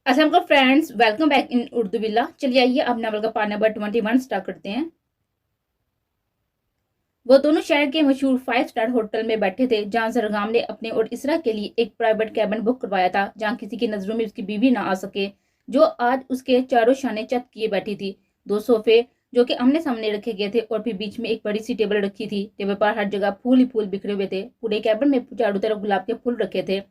असलम का friends, welcome back in Urdu villa. चलिए आइए अब नावल का पार्ट नंबर 21 स्टार्ट करते हैं। वो दोनों शहर के मशहूर 5 स्टार होटल में बैठे थे, जहां जरगाम ने अपने और इसरा के लिए एक प्राइवेट कैबिन बुक करवाया था, जहां किसी की नजरों में उसकी बीवी ना आ सके, जो आज उसके चारों शाने चत किए बैठी थी। दो सोफे जो कि आमने सामने रखे गए थे और फिर बीच में एक बड़ी सी टेबल रखी थी। टेबल पर हर जगह फूल ही फूल बिखरे हुए थे। पूरे कैबिन में चारों तरफ गुलाब के फूल रखे थे,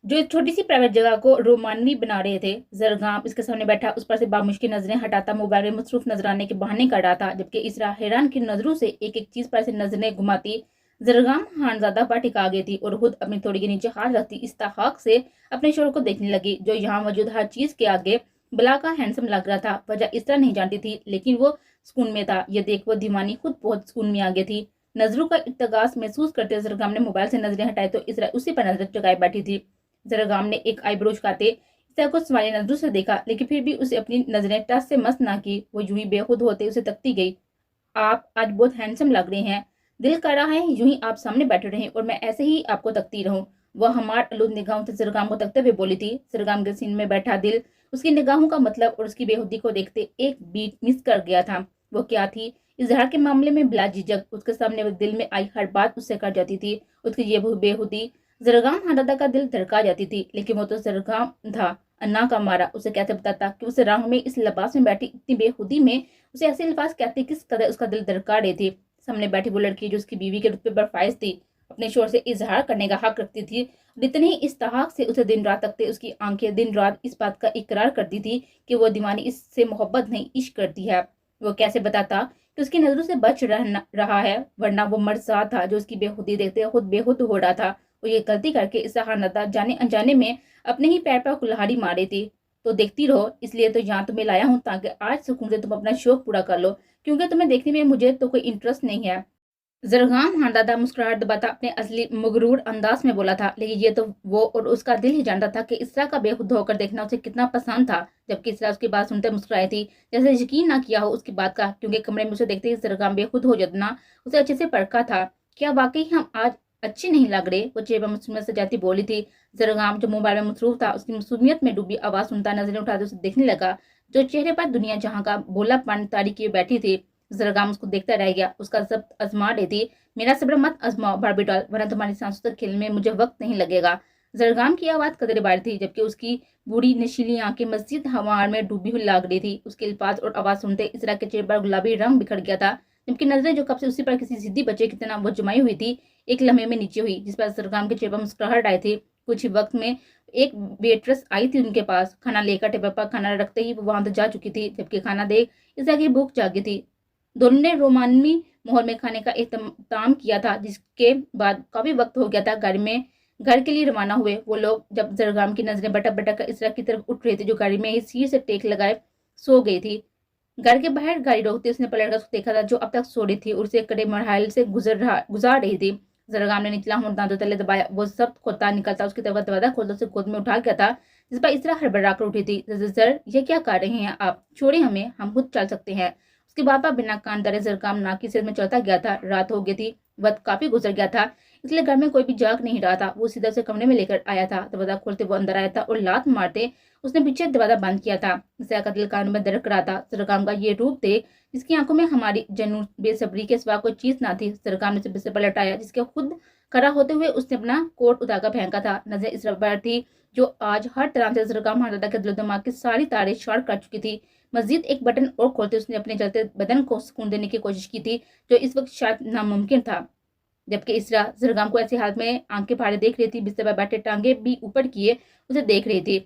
जो एक छोटी सी प्राइवेट जगह को रोमानवी बना रहे थे। जरगाम इसके सामने बैठा उस पर से बामुश की नजरें हटाता मोबाइल में मसरूफ नजर आने के बहाने कर रहा था, जबकि इसरा हैरान की नजरों से एक एक चीज पर से नजरें घुमाती जरगाम खानजादा पर टिका गई थी और खुद अपनी थोड़ी के नीचे हाथ रखती इस्ताहाक से अपने शोर को देखने लगी, जो यहाँ मौजूद हर चीज के आगे बला का हैंडसम लग रहा था। वजह इसरा नहीं जानती थी, लेकिन वो सुकून में था। यह देख वो दीवानी खुद बहुत सुकून में आ गई थी। नजरों का इत्तगास महसूस करते जरगाम ने मोबाइल से नजरें हटाई तो इसरा उसी पर नजर टिकाए बैठी थी। जरगाम ने एक आईब्रोज काटे इसे कुछ सवाली नजरों से देखा, लेकिन फिर भी उसे अपनी नजरें टस से मस ना की। वो यूं ही बेखुद होते उसे तकती गई। आप आज बहुत हैंडसम लग रहे हैं। दिल कर रहा है यूं ही आप सामने बैठे रहें और मैं ऐसे ही आपको तकती रहूं। वह हमार आलूद निगाहों से जरगाम को तकते हुए बोली थी। जरगाम के सीन में बैठा दिल उसकी निगाहों का मतलब और उसकी बेहुदी को देखते एक बीट मिस कर गया था। वो क्या थी? इजहार के मामले में बिला झिझक उसके सामने वो दिल में आई हर बात उससे कर जाती थी। उसकी ये बेहुदी जरगाम हादादा का दिल धड़का जाती थी, लेकिन वो तो जरगाम था। अन्ना का मारा उसे कैसे बताता कि उस राह में इस लिबास में बैठी इतनी बेखुदी में उसे ऐसे अल्फाज कहते किस कदर उसका दिल धड़का रहे थे। सामने बैठी वो लड़की जो उसकी बीवी के रुतबे पर फायज थी, अपने शोर से इजहार करने का हक रखती थी, और इतने ही इस्ताहक से उसे दिन रात तकते उसकी आंखें दिन रात इस बात का इकरार करती थी कि वो दीवानी इससे मोहब्बत नहीं इश्क करती है। वो कैसे बताता कि उसकी नजरों से बच रहा है, वरना वो मर्द था जो उसकी बेखुदी देखते खुद बेखुद हो रहा था। वो ये गलती करके इस सहानता जाने अनजाने में अपने ही पैर पर कुल्हाड़ी मारे थी। तो देखती रहो, इसलिए तो यहाँ तुम्हें लाया हूँ ताकि आज सुकून से तुम अपना शौक पूरा कर लो, क्योंकि तुम्हें देखने में मुझे तो कोई इंटरेस्ट नहीं है। जरगाम हांदादा मुस्कुराहट दबाता अपने असली मगरूर अंदाज में बोला था, लेकिन ये तो वो और उसका दिल ही जानता था कि इसरा का बेखुद होकर देखना उसे कितना पसंद था। जबकि इसरा उसकी बात सुनते मुस्कुराई थी, जैसे यकीन ना किया हो उसकी बात का, क्योंकि कमरे में उसे देखते ही जरगाम बेखुद हो जाना उसे अच्छे से परखा था। क्या वाकई हम आज अच्छे नहीं लग रहे? वो चेहरा मासूमियत से जाती बोली थी। जरगाम जो मोबाइल में मसरूफ था उसकी मासूमियत में डूबी आवाज सुनता नजरें उठाते उसे देखने लगा, जो चेहरे पर दुनिया जहां का बोलापन तारी किए बैठी थी। जरगाम उसको देखता रह गया। उसका जब्त आजमा रही थी। मेरा सब्र मत आजमाओ बारबी डॉल, वरना तुम्हारी सांसों तक खेलने में मुझे वक्त नहीं लगेगा। जरगाम की आवाज कदरे बार थी, जबकि उसकी बूढ़ी नशीली आंखें मस्जिद हवा में डूबी हुई लग रही थी। उसके अल्फाज और आवाज सुनते इसरा के चेहरे पर गुलाबी रंग बिखर गया था, जबकि नजरें जो कब से उसी पर किसी जिद्दी बच्चे की तरह वो जमाई हुई थी, एक लम्हे में नीचे हुई, जिस पर जरगाम के चेहरे पर मुस्कुराहट आई थी। कुछ ही वक्त में एक वेट्रेस आई थी उनके पास। खाना लेकर टेबल पर खाना रखते ही वो वहां तक जा चुकी थी, जबकि खाना देख इसरा की भूख जागी थी। दोनों ने रोमानवी माहौल में खाने का एहतमाम किया था, जिसके बाद काफी वक्त हो गया था। घर के लिए रवाना हुए वो लोग, जब जरगाम की नजरें भटक भटक कर इसरा की तरफ उठ रही थी, जो गाड़ी में ही सिर से टेक लगाए सो गई थी। घर के बाहर गाड़ी रोकते उसने पलट कर उसको देखा था, जो अब तक सो रही थी और उसे कड़े मरहल से गुजार रही थी। जरगाम ने निचला होंठ दांतों तले दबाया। वो सब खोता निकलता उसकी तरफ दरवाजा खोलता उसे गोद में उठा गया था, जिस पर इसरा हड़बड़ा कर उठी थी। जर ये क्या कर रहे हैं आप? छोड़े हमें, हम खुद चल सकते हैं। उसके बाबा बिना कान दरे जरगाम नाकी सिर में चलता गया था। रात हो गई थी, वक्त काफी गुजर गया था, इसलिए घर में कोई भी जाग नहीं रहा था। वो सीधा उसे कमरे में लेकर आया था। दरवाजा खोलते वो अंदर आया था और लात मारते उसने पीछे दरवाजा बंद किया था। जया का दिल कान में दरक रहा था। जरगाम का ये रूप देख, जिसकी आंखों में हमारी जनू बेसब्री के सिवा कोई चीज ना थी। जरगाम ने उसे पलटाया, जिसके खुद खड़ा होते हुए उसने अपना कोट उतारकर फेंका था। नजर इस पर थी, जो आज हर तरह से जरगाम हादादा के दिल दिमाग की सारी तारें शॉर्ट कर चुकी थी। मजीद एक बटन और खोलते उसने अपने जलते बदन को सुकून देने की कोशिश की थी, जो इस वक्त शायद नामुमकिन था। जबकि इसरा जरगाम को ऐसी हालत में आंखें फाड़े देख रही थी, बिस्तर पर बैठे टांगे भी ऊपर किए उसे देख रही थी।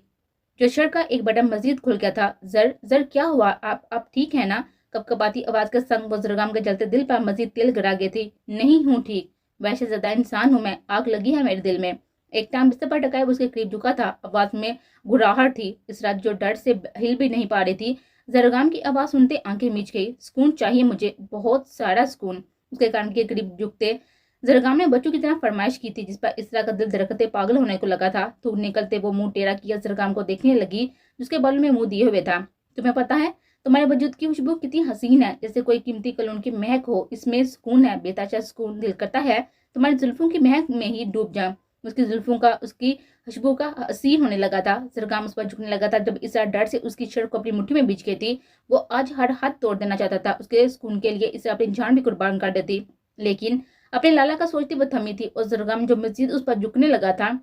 जो शर का एक बटन मजीद खुल गया था। जर जर क्या हुआ? आप ठीक है ना? कपकपाती आवाज के संग वो जरगाम के जलते दिल पर मजीद तिल गिरा गई थी। नहीं हूँ ठीक, वैसे ज्यादा इंसान हूं मैं, आग लगी है मेरे दिल में। एक टांग बिस्तर पर टकाए उसके करीब झुका था। आवाज में घुराहट थी। इसरा जो डर से हिल भी नहीं पा रही थी, जरगाम की आवाज सुनते आंखें मिच गई। सुकून चाहिए मुझे, बहुत सारा सुकून। उसके कान के करीब झुकते जरगाम ने बच्चों की तरह फरमाइश की थी, जिस पर इसरा का दिल धड़कते पागल होने को लगा था। थूक निकलते वो मुंह टेढ़ा किया जरगाम को देखने लगी, जिसके बालों में मुंह दिए हुए था। तुम्हें पता है तुम्हारे वजूद की खुशबू कितनी हसीन है, जैसे कोई कीमती कलोन की महक हो। इसमें सुकून है, बेताशा सुकून। दिल करता है तुम्हारी जुल्फों की महक में ही डूब जाऊं। उसकी जुल्फों का, उसकी खुशबू का असीर होने लगा था। जरगाम उस पर झुकने लगा था। जब इसरा डर से उसकी शर्ट को अपनी मुट्ठी में बींच गई थी, वो आज हर हाथ तोड़ देना चाहता था। उसके सुकून के लिए इसे अपनी जान भी कुर्बान कर देती, लेकिन अपने लाला का सोचती वो थमी थी। और जरगाम जो मजीद उस पर झुकने लगा था,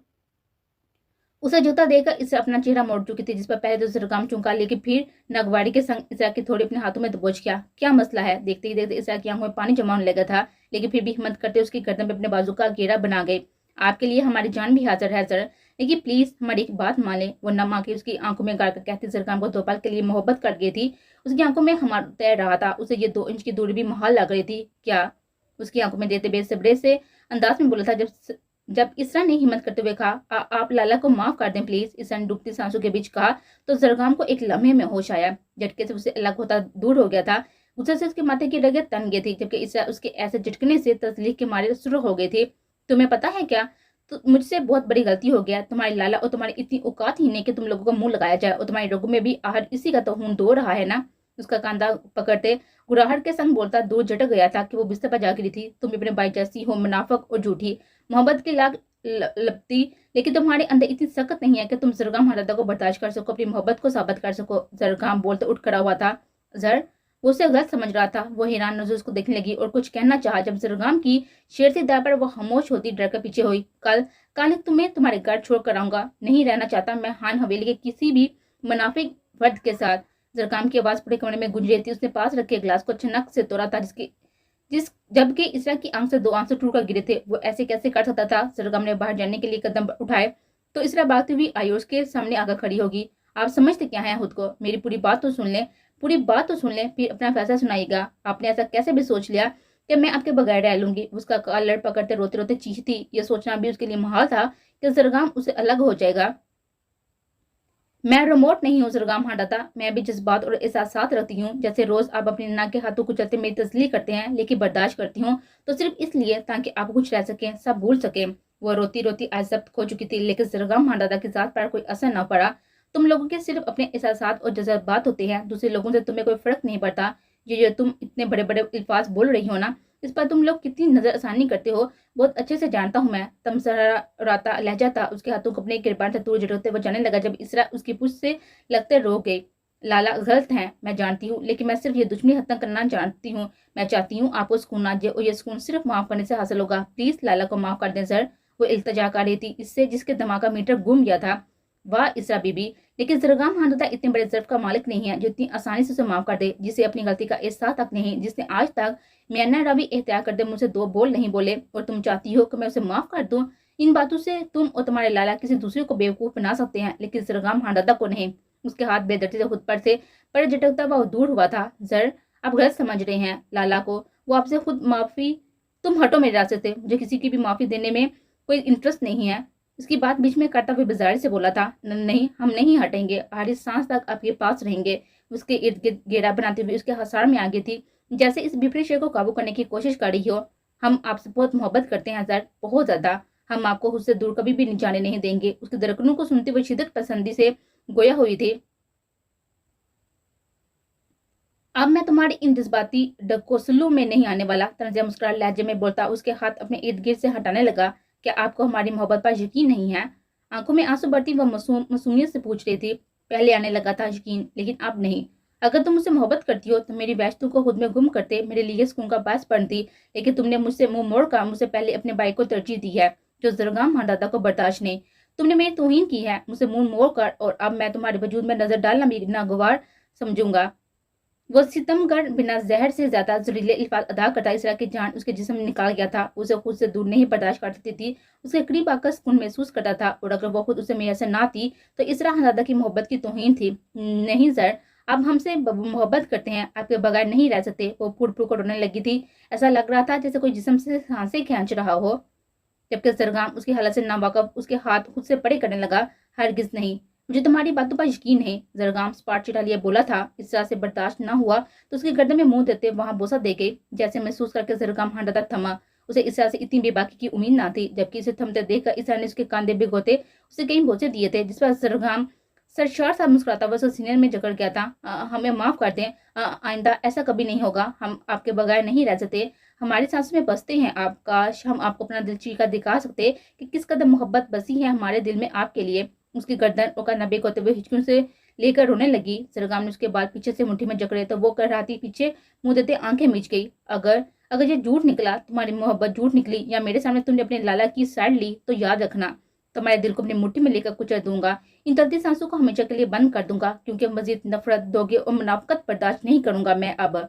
उसे जूता देकर इसे अपना चेहरा मोड़ चुकी थी, जिस पर पहले तो जरगाम चौंका, लेकिन फिर नगवाड़ी के संग इसरा की थोड़ी अपने हाथों में दबोच गया। क्या मसला है? देखते ही देखते इसरा की आंखों में पानी जमा होने लगा था, लेकिन फिर भी हिम्मत करते उसकी गर्दन में अपने बाजू का घेरा बना गए। आपके लिए हमारी जान भी हाजिर है सर, लेकिन प्लीज हमारी एक बात मान लें। वो नमा के उसकी आंखों में गाड़ कर कहती जरगाम को 2 पल के लिए मोहब्बत कर गई थी। उसकी आंखों में हमारा तैर रहा था। उसे ये 2 इंच की दूरी भी महाल लग रही थी। क्या? उसकी आंखों में देते बेसब्रे से अंदाज में बोला था। जब जब इसरा ने हिम्मत करते हुए कहा, आप लाला को माफ कर दें प्लीज। इसरा ने डूबती सांसों के बीच कहा, तो जरगाम को एक लम्हे में होश आया। झटके से उसे अलग होता दूर हो गया था। गुस्से से उसके माथे की रगें तन गई थी, जबकि इसरा उसके ऐसे झटकने से तसलीफ के मारे शुरू हो गई थी। तुम्हें पता है क्या, तो मुझसे बहुत बड़ी गलती हो गया। तुम्हारी लाला और तुम्हारी इतनी औकात ही नहीं कि तुम लोगों को मुंह लगाया जाए, और तुम्हारी रगों में भी आहट इसी का तो खून दो रहा है ना। उसका कांधा पकड़ते गुराहट के संग बोलता दूर झटक गया था कि वो बिस्तर पर जा गिरी थी। तुम अपने भाई जैसी हो, मुनाफक और झूठी। मोहब्बत की लाग लपती, लेकिन तुम्हारे अंदर इतनी सख्त नहीं है कि तुम जरगाम हरादा को बर्दाश्त कर सको, अपनी मोहब्बत को साबित कर सको। जरगाम बोलते उठ खड़ा हुआ था। जर वो उसे गलत समझ रहा था। वो हैरान नजर उसको देखने लगी और कुछ कहना चाहा। जब जरगाम की शेरती दाव पर वो खामोश होती डर कर पीछे हुई। कल तुम्हें तुम्हारे घर छोड़ कर आऊंगा। नहीं रहना चाहता मैं हान हवेली के किसी भी मुनाफिक फर्द के साथ। जरगाम की आवाज पूरे कमरे में गूंज रही थी। उसने पास रखे गिलास को छनक से तोड़ा था, जबकि इसरा की आंख से 2 आंसू टूटकर गिरे थे। वो ऐसे कैसे कर सकता था? जरगाम ने बाहर जाने के लिए कदम उठाए तो इसरा भागती हुई आई और उसके सामने आकर खड़ी होगी। आप समझते क्या है खुद को? मेरी पूरी बात तो सुन लें, पूरी बात तो सुन लें, फिर अपना फैसला सुनाइएगा। आपने ऐसा कैसे भी सोच लिया कि मैं आपके बगैर रह लूंगी? उसका कॉलर पकड़ते रोते रोते चीखती। यह सोचना भी उसके लिए मुहाल था कि जरगाम उसे अलग हो जाएगा। मैं रिमोट नहीं हूँ जरगाम हांडाता। मैं भी जज्बात और एहसासात रखती हूँ। जैसे रोज आप अपनी नन्ना के हाथों कुचलते मेरी तसल्ली करते हैं, लेकिन बर्दाश्त करती हूँ तो सिर्फ इसलिए ताकि आप खुश रह सकें, सब भूल सकें। वो रोती रोती आज जब्त खो चुकी थी, लेकिन जरगाम हांडाता की जात पर कोई असर न पड़ा। तुम लोगों के सिर्फ अपने एहसासात और जज्बात होते हैं, दूसरे लोगों से तुम्हें कोई फर्क नहीं पड़ता। ये जो तुम इतने बड़े बड़े अल्फाज बोल रही हो ना, इस पर तुम लोग कितनी नजर आसानी करते हो, बहुत अच्छे से जानता हूँ मैं। तमसराता लहजा था। उसके हाथों को अपने किरपान से दूर झटकते वो जाने लगा। जब इसरा उसकी पूछ से लगते रो गई। लाला गलत है, मैं जानती हूँ, लेकिन मैं सिर्फ ये दुश्मनी खत्म करना जानती हूँ। मैं चाहती हूँ आपको सुकून आ जाए, और ये सुकून सिर्फ माफ करने से हासिल होगा। प्लीज लाला को माफ कर दें सर। वो इल्तजा कर रही थी, इससे जिसके दिमाग का मीटर घूम गया था। वाह इसरा बीबी, लेकिन जरगाम हांडाता इतने बड़े ज़र्फ का मालिक नहीं है जो इतनी आसानी से उसे माफ कर दे, जिसे अपनी गलती का एहसास तक नहीं, जिसने आज तक मैंने रवि एहतियात करते मुझसे 2 बोल नहीं बोले, और तुम चाहती हो कि मैं उसे माफ कर दूं। इन बातों से तुम और तुम्हारे लाला किसी दूसरे को बेवकूफ बना सकते हैं, लेकिन जरगाम हांडाता को नहीं। उसके हाथ बेदर्दी से खुद पर झटकता हुआ दूर हुआ था। जर आप गलत समझ रहे हैं लाला को, वो आपसे खुद माफी। तुम हटो मेरे रास्ते से, मुझे किसी की भी माफी देने में कोई इंटरेस्ट नहीं है। उसकी बात बीच में करता हुए बेजारी से बोला था। नहीं, हम नहीं हटेंगे, हमारी सांस तक आपके पास रहेंगे। उसके इर्द गिर्द घेरा बनाते हुए उसके हसार में आ गई थी, जैसे इस बिफरे शेर को काबू करने की कोशिश कर रही हो। हम आपसे बहुत मोहब्बत करते हैं सर, बहुत ज्यादा। हम आपको खुद से दूर कभी भी जाने नहीं देंगे। उसके दरकनों को सुनते हुए शिद्दत पसंदी से गोया हुई थी। अब मैं तुम्हारी इन जज्बाती डकोसलू में नहीं आने वाला। तंजिया मुस्कुरा लहजे में बोलता उसके हाथ अपने इर्द गिर्द से हटाने लगा। क्या आपको हमारी मोहब्बत पर यकीन नहीं है? आंखों में आंसू भरती वह मासूमियत से पूछ रही थी। पहले आने लगा था यकीन, लेकिन अब नहीं। अगर तुम मुझसे मोहब्बत करती हो तो मेरी वैश्तु को खुद में गुम करते मेरे लिए सुकून का बायस बनती, लेकिन तुमने मुझसे मुंह मोड़ कर मुझसे पहले अपने भाई को तरजीह दी है, जो जरगाम हांडाता को बर्दाश्त नहीं। तुमने मेरी तौहीन की है मुझसे मुंह मोड़ कर, और अब मैं तुम्हारे वजूद में नजर डालना भी नागवार समझूंगा। वो सितमगर बिना जहर से ज्यादा जहरीले अल्फाज अदा करता। इसरा की जान उसके जिस्म में निकाल गया था। उसे खुद से दूर नहीं बर्दाश्त कर सकती थी। उसके करीब आकर सुकून महसूस करता था, और अगर वो खुद उसे मैसर ना थी तो इसरा हज़ादा की मोहब्बत की तौहीन थी। नहीं सर, अब हमसे मोहब्बत करते हैं, आपके बगैर नहीं रह सकते। वो फूट फूट कर रोने लगी थी। ऐसा लग रहा था जैसे कोई जिस्म से सांसें खींच रहा हो, जबकि जरगाम उसकी हालत से नावाकफ उसके हाथ खुद से परे करने लगा। हरगिज नहीं, मुझे तुम्हारी बातों पर यकीन है। जरगाम स्पाट चिटा लिए बोला था। इस तरह से बर्दाश्त न हुआ तो उसकी गर्दन में मुंह देते वहां बोसा दे गई। जैसे महसूस करके जरगाम हांडाता थमा। उसे इस तरह से इतनी बेबाकी की उम्मीद ना थी, जबकि इसे थमते देखकर इस तरह ने उसके कांधे भिगोते उसे कई बोसे दिए थे, जिस पर जरगाम सरशार सा मुस्कुराता हुआ उसके सीने में जकड़ गया था। हमें माफ कर दें, आइंदा ऐसा कभी नहीं होगा। हम आपके बगैर नहीं रह सकते। हमारी सांसों में बसते हैं आप। काश हम आपको अपना दिल चीर कर दिखा सकते कि किस कदर मोहब्बत बसी है हमारे दिल में आपके लिए। उसकी गर्दन और कंधा बेक होते हुए हिचकियों से लेकर रोने लगी। सरगम ने उसके बाल पीछे से मुट्ठी में जकड़े तो वो कर रहा थी पीछे मुंह देते आंखें मीच गई। अगर अगर ये झूठ निकला, तुम्हारी मोहब्बत झूठ निकली, या मेरे सामने तुमने अपने लाला की साइड ली, तो याद रखना तुम्हारे दिल को अपनी मुट्ठी में लेकर कुचल दूंगा। इन तलती सांसों को हमेशा के लिए बंद कर दूंगा, क्योंकि मजीद नफरत, दोगे और मुनाफकत बर्दाश्त नहीं करूंगा मैं अब।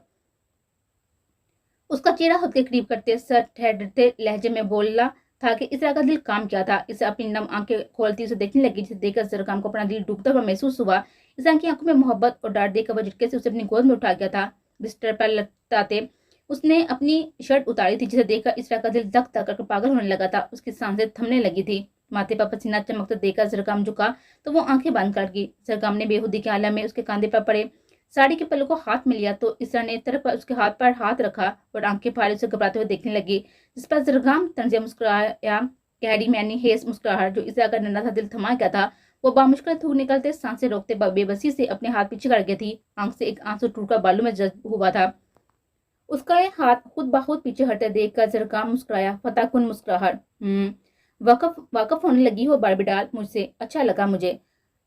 उसका चेहरा खुद के करीब करते सर ठहरते लहजे में बोला था कि इस तरह का दिल काम क्या था। इसे अपनी नम आंखें खोलती उसे देखने लगी, जिसे देखकर सरगम को अपना दिल डूबता हुआ महसूस हुआ। इस तरह की आंखों में मोहब्बत और डर देखकर वह झटके से उसे अपनी गोद में उठा गया था। बिस्तर पर लटकाते उसने अपनी शर्ट उतारी थी, जिसे देखकर इस तरह का दिल धक धक करके पागल होने लगा था। उसकी सांसें थमने लगी थी। माथे पर पसीना चमकते देखकर सरगम झुका तो वो आंखें बंद कर गई। सरगम ने बेहुदी के आलम में उसके कंधे पर पड़े साड़ी के पल्लू को हाथ में लिया तो इसरा ने तरफ पर उसके हाथ पर हाथ रखा और आंखें फाड़े उसे घबराते हुए देखने लगी, जिस पर सरगम तंजिया मुस्कुराया। गहरी मैनी हेस मुस्कुराहट जो इसरा का नन्हा सा दिल थमा गया था। वो बामुश्किल थूक निकलते सांसें रोकते बेबसी से अपने हाथ पीछे कर गई थी। आंख से एक आंसू टूटकर बालों में जज्ब हुआ था। उसका हाथ खुद बाखुद पीछे हटते देखकर सरगम मुस्कुराया, फताकुन मुस्कुराहट। वाकफ वाकफ होने लगी हो बारबिडाल मुझसे, अच्छा लगा मुझे।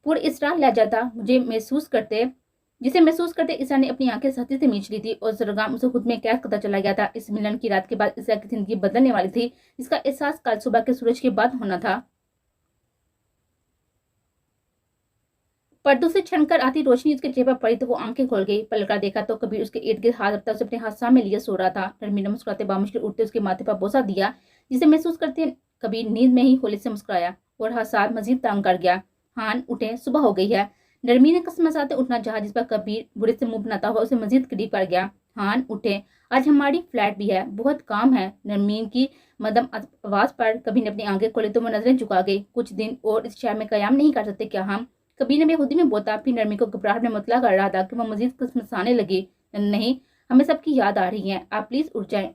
पूरे इसरा ले जाता जिसे महसूस करते इसरा ने अपनी आंखें सख्ती से मींच ली थी और सरगम उसे खुद में कैद करता चला गया था। इस मिलन की रात के बाद इसरा की जिंदगी बदलने वाली थी, जिसका एहसास कल सुबह के सूरज के बाद होना था। पर्दों से छनकर आती रोशनी उसके चेहरे पर पड़ी तो वो आंखें खोल गई। पलटकर देखा तो कबीर उसके इर्द गिर्द हाथ रखता उसे अपने हाथ सामने लिए सो रहा था। नरमी ने मुस्कुराते बामुश्किल उठते उसके माथे पर बोसा दिया, जिसे महसूस करते कबीर नींद में ही होली से मुस्कुराया और हसार मजीद तंग कर गया। हान उठे, सुबह हो गई है। नरमी ने कसमसाते उठना चाहा, जिस पर कबीर बुरे से मुंह बनाता हुआ उसे मजीद करीब कर गया। हान उठे, आज हमारी फ्लैट भी है, बहुत काम है। नरमीन की मदम आवाज पर कबीर ने अपनी आंखें खोली तो वो नजरें झुका गई। कुछ दिन और इस शहर में कयाम नहीं कर सकते क्या हम? कबीर ने बेखुदी में बोता, फिर नरमी को घबराहट में मुतला कर रहा था कि वह मजीद कसमसाने लगी। नहीं, हमें सबकी याद आ रही है, आप प्लीज उठ जाएं,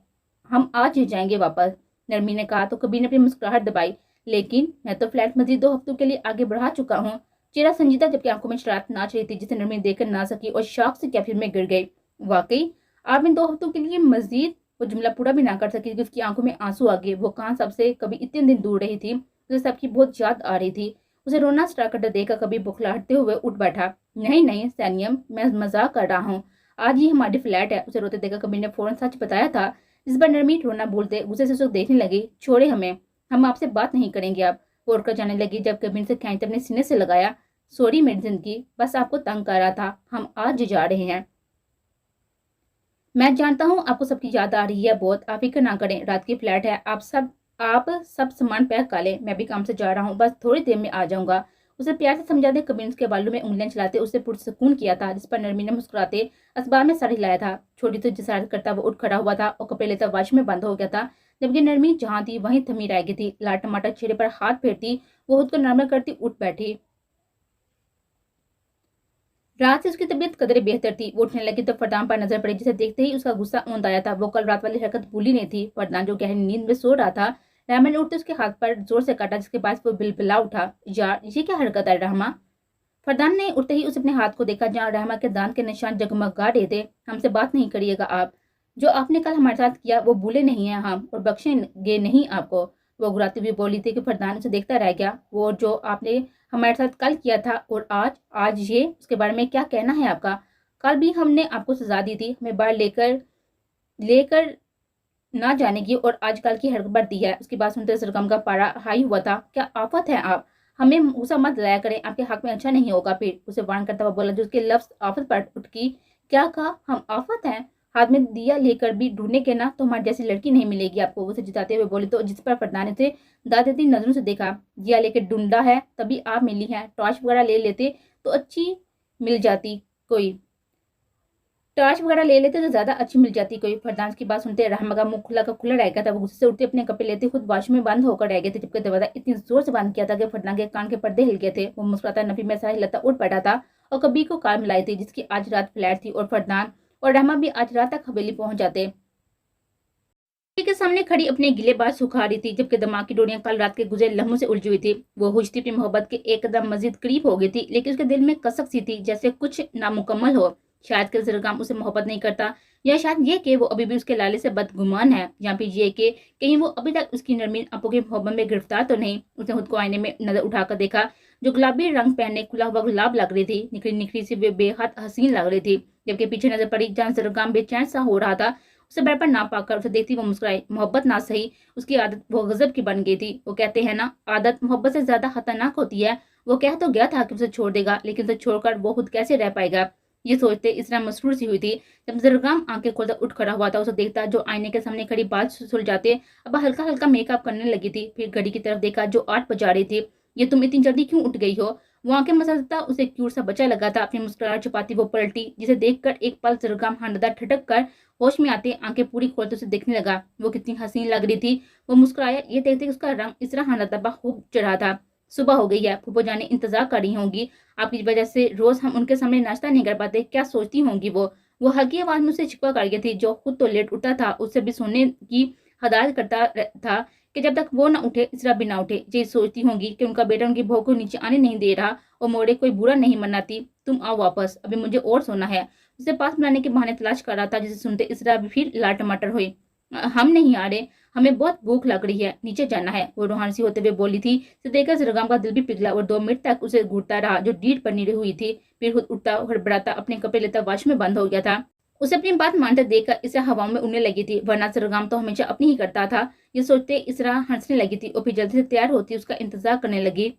हम आज ही जाएंगे वापस। नरमी ने कहा तो कबीर ने अपनी मुस्कुराहट दबाई, लेकिन मैं तो फ्लैट मजीद 2 हफ्तों के लिए आगे बढ़ा चुका हूँ। चेहरा संजीदा जबकि आंखों में शरारत नाच रही थी, जिसे नरमी देखकर ना सकी और शौक से कैफियत में गिर गई। वाकई आप इन 2 हफ्तों के लिए मजीद वो जुमला पूरा भी ना कर सकी कि उसकी आंखों में आंसू आ गए। वो कहाँ सबसे कभी इतने दिन दूर रही थी, उसे सबकी बहुत याद आ रही थी। उसे रोना स्टार्ट करते देखकर कभी बुखलाहटते हुए उठ बैठा। नहीं नहीं सैनियम, मैं मजाक कर रहा हूँ, आज ही हमारी फ्लैट है। उसे रोते देखकर कबीर ने फौरन सच बताया था, जिस पर नरमी रोना बोलते गुस्से से उसे देखने लगी। छोड़े हमें, हम आपसे बात नहीं करेंगे अब। वो उठकर जाने लगी जब कबीर से खींचते अपने सीने से लगाया। सॉरी मेरी जिंदगी, बस आपको तंग कर रहा था, हम आज जा रहे हैं। मैं जानता हूँ आपको सबकी याद आ रही है बहुत, आप फिक्र ना करें, रात की फ्लैट है, आप सब सामान पैक कर लें, मैं भी काम से जा रहा हूँ, बस थोड़ी देर में आ जाऊंगा। उसे प्यार से समझाते कबीर उसके बालों में उंगलियां चलाते उसे पुरसकून किया था, जिस पर नरमी ने मुस्कुराते असबाब में सर हिलाया था। छोटी सी जसारत करता वो उठ खड़ा हुआ था और कपड़े लेता वाश में बंद हो गया था, जबकि नरमी जहाँ थी वहीं थमी रह गई थी। लाल टमाटर चेहरे पर हाथ फेरती वो खुद को नॉर्मल करती उठ बैठी। रात से उसकी तबीयत कदरे बेहतर थी। वो उठने लगी तो फरदान पर नजर पड़ी, जिसे देखते ही उसका गुस्सा औंध आया था। वो कल रात वाली हरकत भूली नहीं थी। फरदान जो गहरी नींद में सो रहा था, रहमा ने उठते उसके हाथ पर जोर से काटा, जिसके बाद वो बिलबिला उठा। यार ये क्या हरकत है रहमा? फरदान ने उठते ही उस अपने हाथ को देखा जहाँ रहमा के दांत के निशान जगमगा रहे थे। हमसे बात नहीं करिएगा आप, जो आपने कल हमारे साथ किया वो भूले नहीं है हम, और बख्शेंगे नहीं आपको। वो घुराती हुई बोली थी कि फरदान उसे देखता रह गया। वो जो आपने हमारे साथ कल किया था और आज ये, उसके बारे में क्या कहना है आपका? कल भी हमने आपको सजा दी थी, हमें बाहर लेकर लेकर ना जाने की, और आज कल की हरकत दी है। उसकी बात सुनते सरगम का पारा हाई हुआ था। क्या आफत है आप, हमें गुस्सा मत लाया करें, आपके हक में अच्छा नहीं होगा। फिर उसे वार्न करता हुआ बोला, जो उसके लफ्ज आफत पर उठ की। क्या कहा, हम आफत हैं? हाथ में दिया लेकर भी ढूंढने के ना तो हमारी जैसी लड़की नहीं मिलेगी आपको, उसे जिताते हुए बोली। तो जिस पर फरदान से दादी नजरों से देखा। दिया लेकर ढूंढा है तभी आप मिली हैं, टॉर्च वगैरह ले लेते तो अच्छी मिल जाती कोई, टॉर्च वगैरह ले लेते तो ज्यादा अच्छी मिल जाती कोई। फरदान की बात सुनते रहमा का मुंह खुला का खुला रह गया था। वो गुस्से से उठते अपने कपड़े लेते खुद वॉशरूम में बंद होकर रह गए थे, जबकि दरवाजा इतनी जोर से बंद किया था कि फरदान के कान के पर्दे हिल गए थे। वो मुस्कुराता नफी में सारी लता उठ बैठा था और कबीर को कार मिलाई थी, जिसकी आज रात फ्लैट थी, और फरदान और रहमा भी आज रात तक हवेली पहुंच जाते। के सामने खड़ी अपने गिले बाल सुखा रही थी, जबकि दिमाग की डोरियां कल रात के गुजरे लम्हों से उलझी हुई थी। वो हुजती अपनी मोहब्बत के एक कदम मजीद करीब हो गई थी, लेकिन उसके दिल में कसक सी थी, जैसे कुछ नामुकम्मल हो। शायद कि जरगाम उसे मोहब्बत नहीं करता, या शायद ये कि वो अभी भी उसके लाले से बदगुमान है, या फिर ये कि कहीं वो अभी तक उसकी नरमीन आंखों की मोहब्बत में गिरफ्तार तो नहीं। उसने खुद को आईने में नजर उठाकर देखा। जो गुलाबी रंग पहने खुला हुआ गुलाब लग रही थी, निखरी निखरी सी वे बेहद हसीन लग रही थी। जबकि पीछे नजर पड़ी जहां जरगाम बेचैन सा हो रहा था, उसे बराबर ना पाकर उसे देखती वो मुस्कुराई। मोहब्बत ना सही, उसकी आदत वो गजब की बन गई थी। वो कहते हैं ना, आदत मोहब्बत से ज्यादा खतरनाक होती है। वो कह तो गया था कि उसे छोड़ देगा, लेकिन उसे छोड़कर वो खुद कैसे रह पाएगा। ये सोचते इसरा मसरूर सी हुई थी। जब जरगाम आंखें खोलकर उठ खड़ा हुआ था, उसे देखता जो आईने के सामने खड़ी बाल सुलझाते अब हल्का हल्का मेकअप करने लगी थी। फिर घड़ी की तरफ देखा जो 8 बजा रही थी। ये तुम इतनी जल्दी क्यों उठ गई हो? वो आंखें मसलता उसे क्यूट सा बच्चा लगा था। अपनी मुस्कुराहट छुपाती वो पलटी, जिसे देखकर एक पल जरगाम हांडदा ठटक कर होश में आते आंखें पूरी खोलते उसे देखने लगा। वो कितनी हसीन लग रही थी। वो मुस्कुराया, ये देखते उसका रंग इसरा हांडदा खूब चढ़ा था। सुबह हो गई है, फूफो जाने इंतजार कर रही होंगी। आपकी वजह से रोज हम उनके सामने नाश्ता नहीं कर पाते, क्या सोचती होंगी वो हल्की आवाज में उसे छिपा कर गई थी। जो खुद तो लेट उठा था, उससे भी सोने की हदायत करता था कि जब तक वो ना उठे इसरा भी ना उठे। ये सोचती होंगी कि उनका बेटा उनकी बहू को नीचे आने नहीं दे रहा और मोड़े कोई बुरा नहीं मनाती। तुम आओ वापस, अभी मुझे और सोना है। उसे पास बुलाने के बहाने तलाश कर रहा था, जिसे सुनते इसरा भी फिर लाल टमाटर हुई। हम नहीं आ रहे, हमें बहुत भूख लग रही है, नीचे जाना है, वो रूहानी सी होते हुए बोली थी। इसे देखकर जरगाम का दिल भी पिघला और 2 मिनट तक उसे घूरता रहा जो डीठ बनी हुई थी। फिर खुद उठता हड़बड़ाता अपने कपड़े लेता वाश में बंद हो गया था। उसे अपनी बात मानते देखकर इसे हवाओं में उड़ने लगी थी, वरना जरगाम तो हमेशा अपनी ही करता था। ये सोचते इसरा हंसने लगी थी और फिर जल्दी से तैयार होती उसका इंतजार करने लगी।